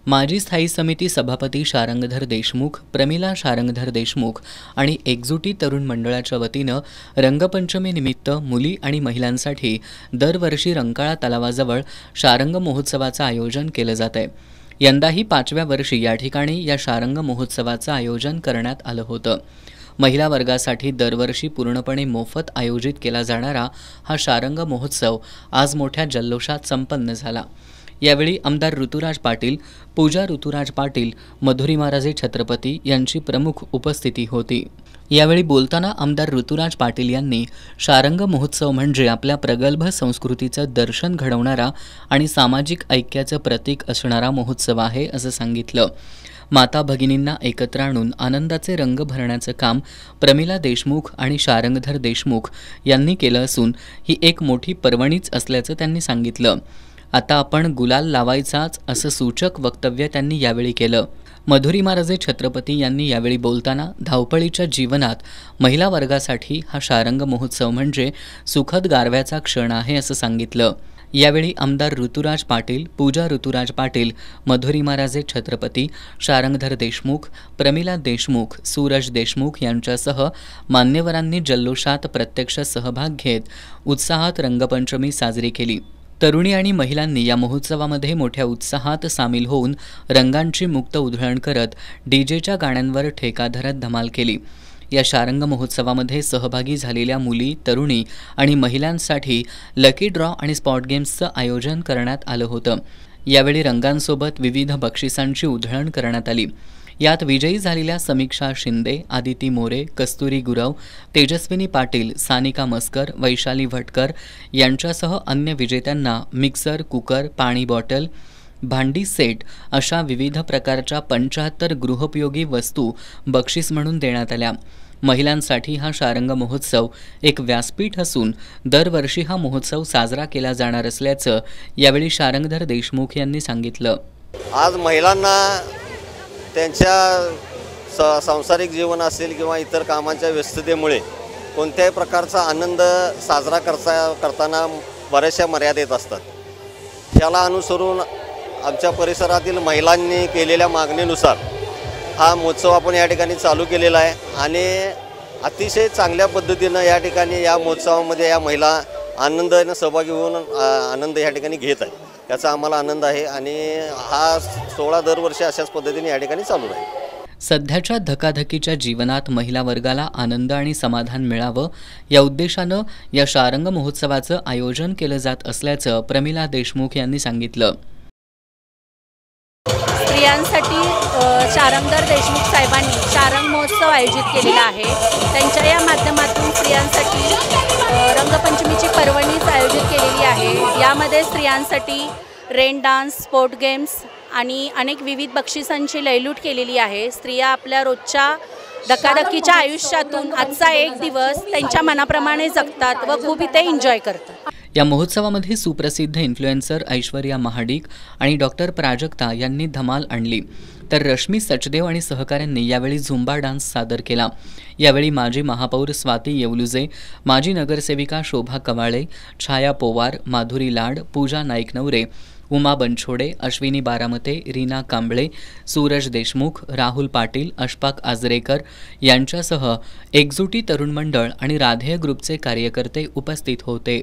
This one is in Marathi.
माजी स्थायी समिती सभापती शारंगधर देशमुख, प्रमिला शारंगधर देशमुख आणि एकजुटी तरुण मंडळाच्या वतीनं रंगपंचमी निमित्त मुली आणि महिलांसाठी दरवर्षी रंकाळा तलावाजवळ शारंग महोत्सवाचं आयोजन केलं जात आहे। यंदाही 5व्या वर्षी या ठिकाणी या शारंग महोत्सवाचं आयोजन करण्यात आलं होतं। महिला वर्गासाठी दरवर्षी पूर्णपणे मोफत आयोजित केला जाणारा हा शारंग महोत्सव आज मोठ्या जल्लोषात संपन्न झाला। यावेळी आमदार ऋतुराज पाटील, पूजा ऋतुराज पाटील, मधुरिमा राजे छत्रपती यांची प्रमुख उपस्थिती होती। यावेळी बोलताना आमदार ऋतुराज पाटील यांनी शारंग महोत्सव म्हणजे आपल्या प्रगल्भ संस्कृतीचं दर्शन घडवणारा आणि सामाजिक ऐक्याचं प्रतीक असणारा महोत्सव आहे असं सांगितलं। माता भगिनींना एकत्र आणून आनंदाचे रंग भरण्याचं काम प्रमिला देशमुख आणि शारंगधर देशमुख यांनी केलं असून ही एक मोठी पर्वणीच असल्याचं त्यांनी सांगितलं। आता आपण गुलाल लावायचाच असं सूचक वक्तव्य त्यांनी यावेळी केलं। मधुरिमा राजे छत्रपती यांनी यावेळी बोलताना धावपळीच्या जीवनात महिला वर्गासाठी हा शारंग महोत्सव म्हणजे सुखद गारव्याचा क्षण आहे असं सांगितलं। यावेळी आमदार ऋतुराज पाटील, पूजा ऋतुराज पाटील, मधुरिमा राजे छत्रपती, शारंगधर देशमुख, प्रमिला देशमुख, सूरज देशमुख यांच्यासह मान्यवरांनी जल्लोषात प्रत्यक्ष सहभाग घेत उत्साहात रंगपंचमी साजरी केली। तरुणी आणि महिलांनी या महोत्सवामध्ये मोठ्या उत्साहात सामील होऊन रंगांची मुक्त उधळण करत डीजेच्या गाण्यांवर ठेका धरत धमाल केली। या शारंग महोत्सवामध्ये सहभागी झालेल्या मुली, तरुणी आणि महिलांसाठी लकी ड्रॉ आणि स्पॉट गेम्सचं आयोजन करण्यात आलं होतं। यावेळी रंगांसोबत विविध बक्षिसांची उधळण करण्यात आली। यात विजयी झालेल्या समीक्षा शिंदे, आदिती मोरे, कस्तुरी गुरव, तेजस्विनी पाटील, सानिका मस्कर, वैशाली भटकर यांच्यासह अन्य विजेत्यांना मिक्सर, कुकर, पाणी बॉटल, भांडी सेट अशा विविध प्रकारच्या 75 गृहोपयोगी वस्तू बक्षीस म्हणून देण्यात आल्या। महिलांसाठी हा शारंग महोत्सव एक व्यासपीठ असून दरवर्षी हा महोत्सव साजरा केला जाणार असल्याचं यावेळी शारंगधर देशमुख यांनी सांगितलं। आज महिलांना त्यांच्या सांसारिक जीवन असेल किंवा इतर कामांच्या व्यस्ततेमुळे कोणत्याही प्रकारचा आनंद साजरा करताना बऱ्याचशा मर्यादा येत असतात। त्याला अनुसरून आमच्या परिसरातील महिलांनी केलेल्या मागणीनुसार हा महोत्सव आपण या ठिकाणी चालू केलेला आहे आणि अतिशय चांगल्या पद्धतीनं या ठिकाणी या महोत्सवामध्ये या महिला आनंदाने सहभागी होऊन आनंद या ठिकाणी घेत आहेत। याचा आम्हाला आनंद आहे आणि हा सोहळा दरवर्षी अशाच पद्धतीने या ठिकाणी चालू राहील। सध्याच्या धकाधकीच्या जीवनात महिला वर्गाला आनंद आणि समाधान मिळावं या उद्देशानं या शारंग महोत्सवाचं आयोजन केलं जात असल्याचं प्रमिला देशमुख यांनी सांगितलं। स्त्रियांसाठी शारंगधर देशमुख साहेबांनी शारंग महोत्सव आयोजित केलेला आहे। त्यांच्या या माध्यमातून स्त्रियांसाठी रंगपंचमीची पर्वणीच आयोजित केलेली आहे। यामध्ये स्त्रियांसाठी रेन डान्स, स्पोर्ट गेम्स आणि अनेक विविध बक्षिसांची लयलूट केलेली आहे। स्त्रिया आपल्या रोजच्या धकाधकीच्या आयुष्यातून आजचा एक दिवस त्यांच्या मनाप्रमाणे जगतात व खूप इथे एन्जॉय करतात। या महोत्सवामध्ये सुप्रसिद्ध इन्फ्लुएन्सर ऐश्वर्या महाडिक आणि डॉक्टर प्राजक्ता यांनी धमाल आणली, तर रश्मी सचदेव आणि सहकाऱ्यांनी यावेळी झुंबा डान्स सादर केला। यावेळी माजी महापौर स्वाती येवलुजे, माजी नगरसेविका शोभा कवाळे, छाया पोवार, माधुरी लाड, पूजा नाईक-नवरे, उमा बनछोडे, अश्विनी बारामते, रीना कांबळे, सूरज देशमुख, राहुल पाटील, अशफाक आजरेकर यांच्यासह एकजुटी तरुण मंडळ आणि राधेय ग्रुपचे कार्यकर्ते उपस्थित होते।